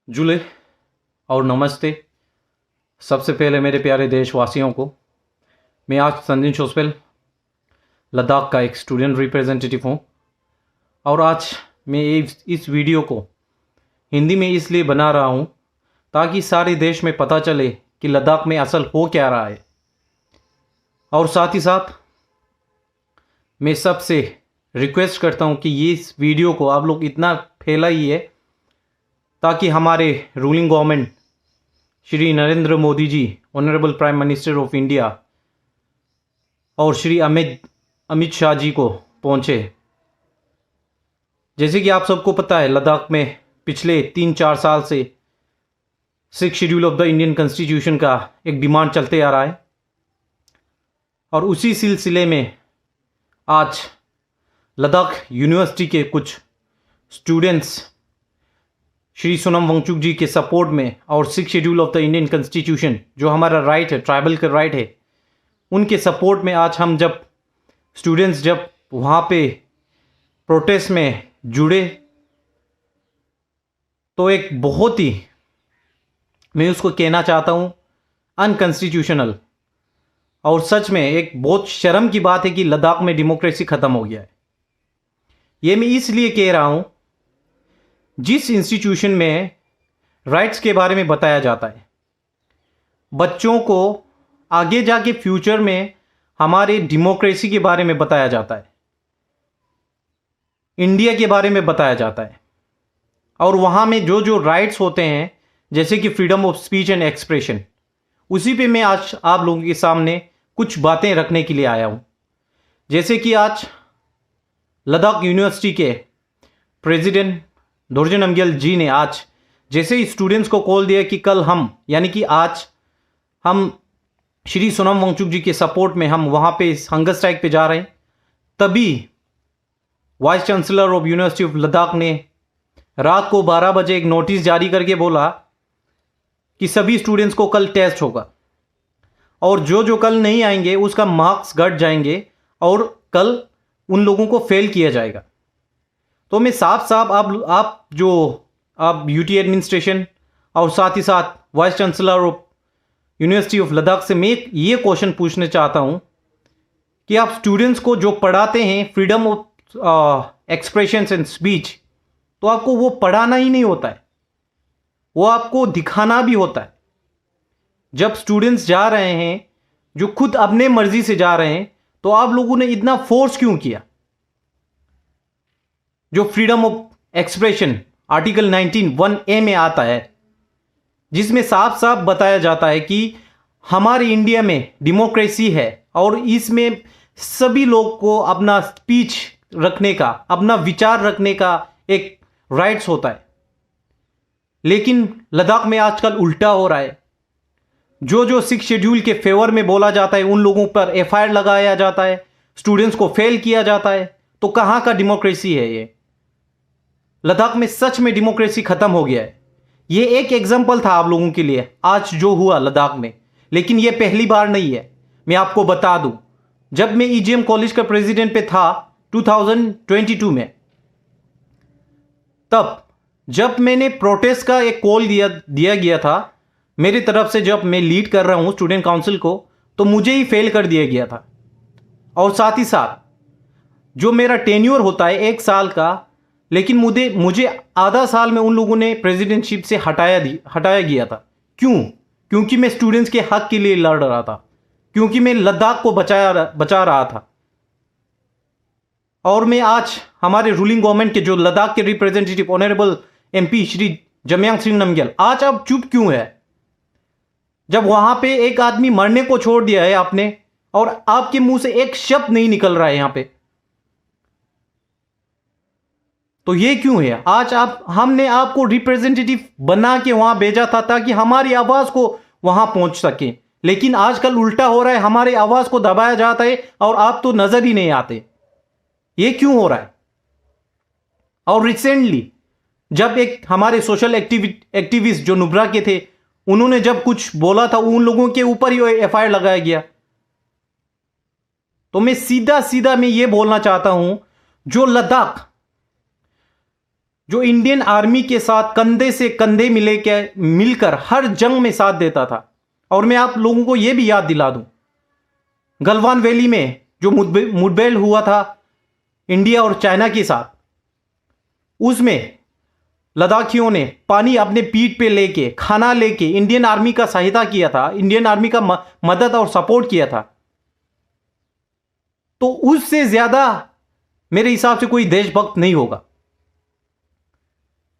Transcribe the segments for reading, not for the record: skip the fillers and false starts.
जुले और नमस्ते। सबसे पहले मेरे प्यारे देशवासियों को, मैं आज संदीप शोसपेल लद्दाख का एक स्टूडेंट रिप्रेजेंटेटिव हूँ और आज मैं इस वीडियो को हिंदी में इसलिए बना रहा हूँ ताकि सारे देश में पता चले कि लद्दाख में असल हो क्या रहा है। और साथ ही साथ मैं सबसे रिक्वेस्ट करता हूँ कि ये इस वीडियो को आप लोग इतना फैलाइए ताकि हमारे ruling government Shri Narendra Modi ji, honourable prime minister of India, और श्री अमित शाह जी को पहुँचे। जैसे कि आप सबको पता है, लद्दाख में पिछले 3-4 साल से 6 schedule of the Indian constitution का एक डिमांड चलते आ रहा है और उसी सिलसिले में आज लद्दाख यूनिवर्सिटी के कुछ स्टूडेंट्स श्री सोनम वांगचुक जी के सपोर्ट में और 6 schedule of the Indian constitution जो हमारा राइट है, ट्राइबल का राइट है, उनके सपोर्ट में आज हम जब वहाँ पे प्रोटेस्ट में जुड़े तो एक बहुत ही, मैं उसको कहना चाहता हूँ, अनकॉन्स्टिट्यूशनल और सच में एक बहुत शर्म की बात है कि लद्दाख में डेमोक्रेसी ख़त्म हो गया है। ये मैं इसलिए कह रहा हूँ, जिस इंस्टीट्यूशन में राइट्स के बारे में बताया जाता है, बच्चों को आगे जाके फ्यूचर में हमारे डेमोक्रेसी के बारे में बताया जाता है, इंडिया के बारे में बताया जाता है, और वहाँ में जो जो राइट्स होते हैं जैसे कि freedom of speech and expression, उसी पे मैं आज आप लोगों के सामने कुछ बातें रखने के लिए आया हूँ। जैसे कि आज लद्दाख यूनिवर्सिटी के प्रेसिडेंट दोरजे नामग्याल जी ने आज जैसे ही स्टूडेंट्स को कॉल दिया कि कल हम, यानी कि आज हम श्री सोनम वांगचुक जी के सपोर्ट में हम वहाँ पे हंगर स्ट्राइक पे जा रहे हैं, तभी vice chancellor of university of Ladakh ने रात को 12 बजे एक नोटिस जारी करके बोला कि सभी स्टूडेंट्स को कल टेस्ट होगा और जो जो कल नहीं आएंगे उसका मार्क्स घट जाएंगे और कल उन लोगों को फेल किया जाएगा। तो मैं साफ आप यूटी एडमिनिस्ट्रेशन और साथ ही साथ vice chancellor of university of Ladakh से मैं ये क्वेश्चन पूछना चाहता हूँ कि आप स्टूडेंट्स को जो पढ़ाते हैं freedom of expression and speech, तो आपको वो पढ़ाना ही नहीं होता है, वो आपको दिखाना भी होता है। जब स्टूडेंट्स जा रहे हैं जो खुद अपने मर्जी से जा रहे हैं, तो आप लोगों ने इतना फोर्स क्यों किया? जो freedom of expression article 19(1)(a) में आता है, जिसमें साफ साफ बताया जाता है कि हमारे इंडिया में डेमोक्रेसी है और इसमें सभी लोग को अपना स्पीच रखने का, अपना विचार रखने का एक राइट्स होता है। लेकिन लद्दाख में आजकल उल्टा हो रहा है। जो जो 6 शेड्यूल के फेवर में बोला जाता है उन लोगों पर एफआईआर लगाया जाता है, स्टूडेंट्स को फेल किया जाता है। तो कहाँ का डेमोक्रेसी है ये? लद्दाख में सच में डेमोक्रेसी खत्म हो गया है। ये एक एग्जाम्पल था आप लोगों के लिए आज जो हुआ लद्दाख में, लेकिन ये पहली बार नहीं है। मैं आपको बता दूं, जब मैं ईजीएम कॉलेज का प्रेसिडेंट पे था 2022 में, तब जब मैंने प्रोटेस्ट का एक कॉल दिया गया था मेरी तरफ से, जब मैं लीड कर रहा हूं स्टूडेंट काउंसिल को, तो मुझे ही फेल कर दिया गया था। और साथ ही साथ जो मेरा टेन्योर होता है 1 साल का, लेकिन मुझे आधा साल में उन लोगों ने प्रेसिडेंटशिप से हटाया गया था। क्यों? क्योंकि मैं स्टूडेंट्स के हक के लिए लड़ रहा था, क्योंकि मैं लद्दाख को बचा रहा था। और मैं आज हमारे रूलिंग गवर्नमेंट के जो लद्दाख के representative honourable MP Shri Jamyang Singh Namgyal, आज आप चुप क्यों है? जब वहां पे एक आदमी मरने को छोड़ दिया है आपने और आपके मुंह से एक शब्द नहीं निकल रहा है यहां पे, तो ये क्यों है? आज हमने आपको रिप्रेजेंटेटिव बना के वहां भेजा था ताकि हमारी आवाज को वहां पहुंच सके, लेकिन आजकल उल्टा हो रहा है, हमारी आवाज को दबाया जाता है और आप तो नजर ही नहीं आते। ये क्यों हो रहा है? और रिसेंटली जब एक हमारे सोशल एक्टिविस्ट जो नुब्रा के थे, उन्होंने जब कुछ बोला था, उन लोगों के ऊपर ही एफआईआर लगाया गया। तो मैं सीधा मैं ये बोलना चाहता हूं, जो लद्दाख जो इंडियन आर्मी के साथ कंधे से कंधे मिलकर हर जंग में साथ देता था। और मैं आप लोगों को यह भी याद दिला दूं, गलवान वैली में जो मुठभेड़ हुआ था इंडिया और चाइना के साथ, उसमें लद्दाखियों ने पानी अपने पीठ पे लेके, खाना लेके इंडियन आर्मी का सहायता किया था, इंडियन आर्मी का मदद और सपोर्ट किया था। तो उससे ज्यादा मेरे हिसाब से कोई देशभक्त नहीं होगा।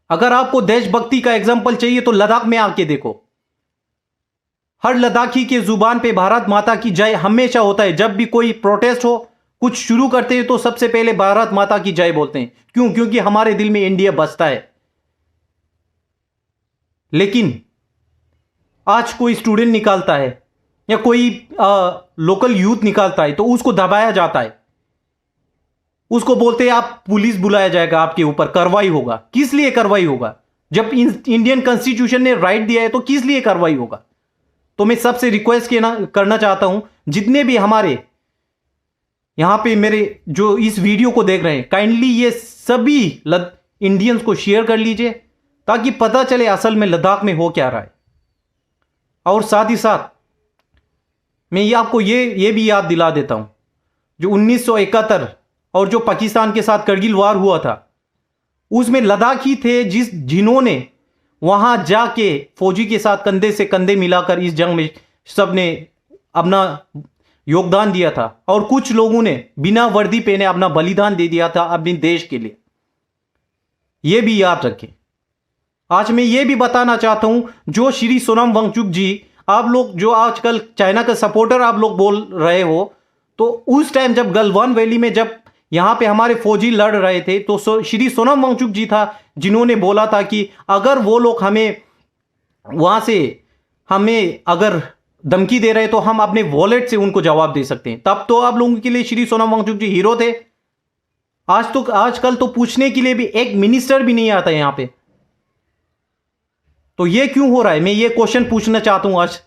अगर आपको देशभक्ति का एग्जाम्पल चाहिए तो लद्दाख में आके देखो, हर लद्दाखी के जुबान पे भारत माता की जय हमेशा होता है। जब भी कोई प्रोटेस्ट हो, कुछ शुरू करते हैं तो सबसे पहले भारत माता की जय बोलते हैं। क्यों? क्योंकि हमारे दिल में इंडिया बसता है। लेकिन आज कोई स्टूडेंट निकालता है या कोई लोकल यूथ निकालता है तो उसको दबाया जाता है, उसको बोलते हैं आप पुलिस बुलाया जाएगा, आपके ऊपर कार्रवाई होगा। किस लिए कार्रवाई होगा? जब इंडियन कॉन्स्टिट्यूशन ने राइट दिया है तो किस लिए कार्रवाई होगा? तो मैं सबसे रिक्वेस्ट करना चाहता हूं, जितने भी हमारे यहां पे मेरे जो इस वीडियो को देख रहे हैं, काइंडली ये सभी इंडियंस को शेयर कर लीजिए ताकि पता चले असल में लद्दाख में हो क्या रहा है। और साथ ही साथ मैं ये आपको ये भी याद दिला देता हूं, जो 1971 और जो पाकिस्तान के साथ करगिल वार हुआ था, उसमें लद्दाखी थे जिन्होंने वहां जाके फौजी के साथ कंधे से कंधे मिलाकर इस जंग में सबने अपना योगदान दिया था। और कुछ लोगों ने बिना वर्दी पहने अपना बलिदान दे दिया था अपने देश के लिए। यह भी याद रखें। आज मैं ये भी बताना चाहता हूं, जो श्री सोनम वांगचुक जी, आप लोग जो आजकल चाइना का सपोर्टर आप लोग बोल रहे हो, तो उस टाइम जब गलवान वैली में जब यहां पे हमारे फौजी लड़ रहे थे तो श्री सोनम वांगचुक जी था जिन्होंने बोला था कि अगर वो लोग हमें वहां से हमें अगर धमकी दे रहे तो हम अपने वॉलेट से उनको जवाब दे सकते हैं। तब तो आप लोगों के लिए श्री सोनम वांगचुक जी हीरो थे। आजकल तो पूछने के लिए भी एक मिनिस्टर भी नहीं आता यहां पे। तो ये क्यों हो रहा है? मैं ये क्वेश्चन पूछना चाहता हूं आज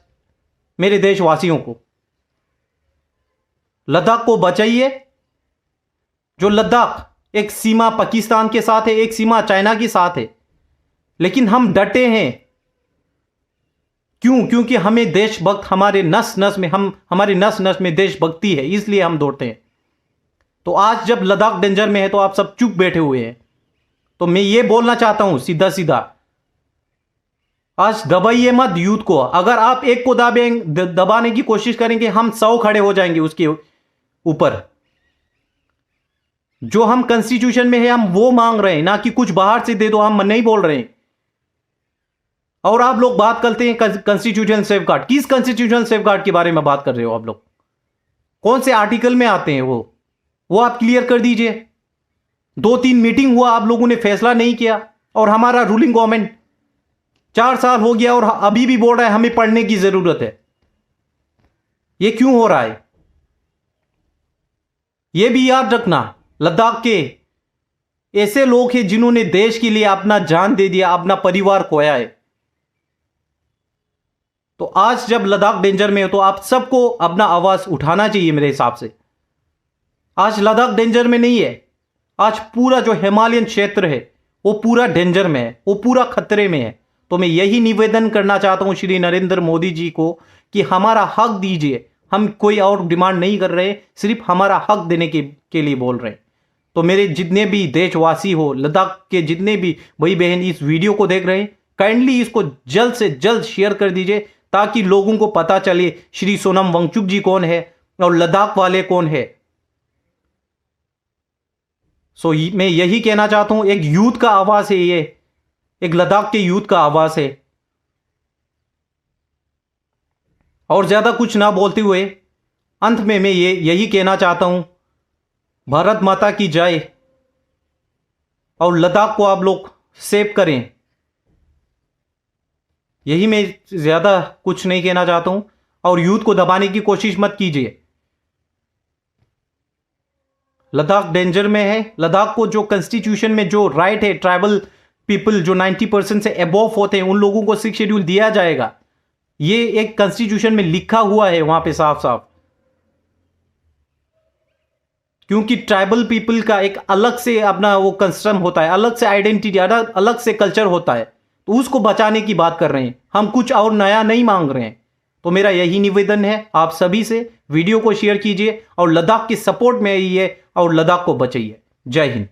मेरे देशवासियों को। लद्दाख को बचाइए। जो लद्दाख एक सीमा पाकिस्तान के साथ है, एक सीमा चाइना के साथ है, लेकिन हम डटे हैं। क्यों? क्योंकि हमें देशभक्त हमारे नस नस में देशभक्ति है, इसलिए हम दौड़ते हैं। तो आज जब लद्दाख डेंजर में है तो आप सब चुप बैठे हुए हैं। तो मैं ये बोलना चाहता हूं सीधा सीधा, आज दबाइए मत यूथ को। अगर आप एक को दबाने की कोशिश करेंगे, हम 100 खड़े हो जाएंगे उसके ऊपर। जो हम कॉन्स्टिट्यूशन में है हम वो मांग रहे हैं, ना कि कुछ बाहर से दे दो, हम नहीं बोल रहे हैं। और आप लोग बात करते हैं कॉन्स्टिट्यूशनल सेफगार्ड। किस कॉन्स्टिट्यूशनल सेफगार्ड के बारे में बात कर रहे हो आप लोग? कौन से आर्टिकल में आते हैं वो आप क्लियर कर दीजिए। 2-3 मीटिंग हुआ, आप लोगों ने फैसला नहीं किया। और हमारा रूलिंग गवर्नमेंट 4 साल हो गया और अभी भी बोल रहा है हमें पढ़ने की जरूरत है। यह क्यों हो रहा है? यह भी याद रखना, लद्दाख के ऐसे लोग हैं जिन्होंने देश के लिए अपना जान दे दिया, अपना परिवार खोया है। तो आज जब लद्दाख डेंजर में हो तो आप सबको अपना आवाज उठाना चाहिए मेरे हिसाब से। आज लद्दाख डेंजर में नहीं है, आज पूरा जो हिमालयन क्षेत्र है वो पूरा डेंजर में है, वो पूरा खतरे में है। तो मैं यही निवेदन करना चाहता हूं श्री नरेंद्र मोदी जी को कि हमारा हक दीजिए। हम कोई और डिमांड नहीं कर रहे, सिर्फ हमारा हक देने के लिए बोल रहे हैं। तो मेरे जितने भी देशवासी हो, लद्दाख के जितने भी भाई बहन इस वीडियो को देख रहे हैं, काइंडली इसको जल्द से जल्द शेयर कर दीजिए ताकि लोगों को पता चले श्री सोनम वांगचुक जी कौन है और लद्दाख वाले कौन है। सो मैं यही कहना चाहता हूं, एक यूथ का आवाज है ये, एक लद्दाख के यूथ का आवाज है। और ज्यादा कुछ ना बोलते हुए अंत में मैं यही कहना चाहता हूं, भारत माता की जय। और लद्दाख को आप लोग सेव करें। यही मैं ज्यादा कुछ नहीं कहना चाहता हूं। और यूथ को दबाने की कोशिश मत कीजिए। लद्दाख डेंजर में है। लद्दाख को जो कॉन्स्टिट्यूशन में जो राइट है, ट्राइबल पीपल जो 90% से अबव होते हैं उन लोगों को 6 शेड्यूल दिया जाएगा। ये एक कॉन्स्टिट्यूशन में लिखा हुआ है वहां पे साफ साफ। क्योंकि ट्राइबल पीपल का एक अलग से अपना वो कंस्ट्रम होता है, अलग से आइडेंटिटी, अलग से कल्चर होता है, तो उसको बचाने की बात कर रहे हैं हम, कुछ और नया नहीं मांग रहे हैं। तो मेरा यही निवेदन है आप सभी से, वीडियो को शेयर कीजिए और लद्दाख की सपोर्ट में आइए और लद्दाख को बचाइए। जय हिंद।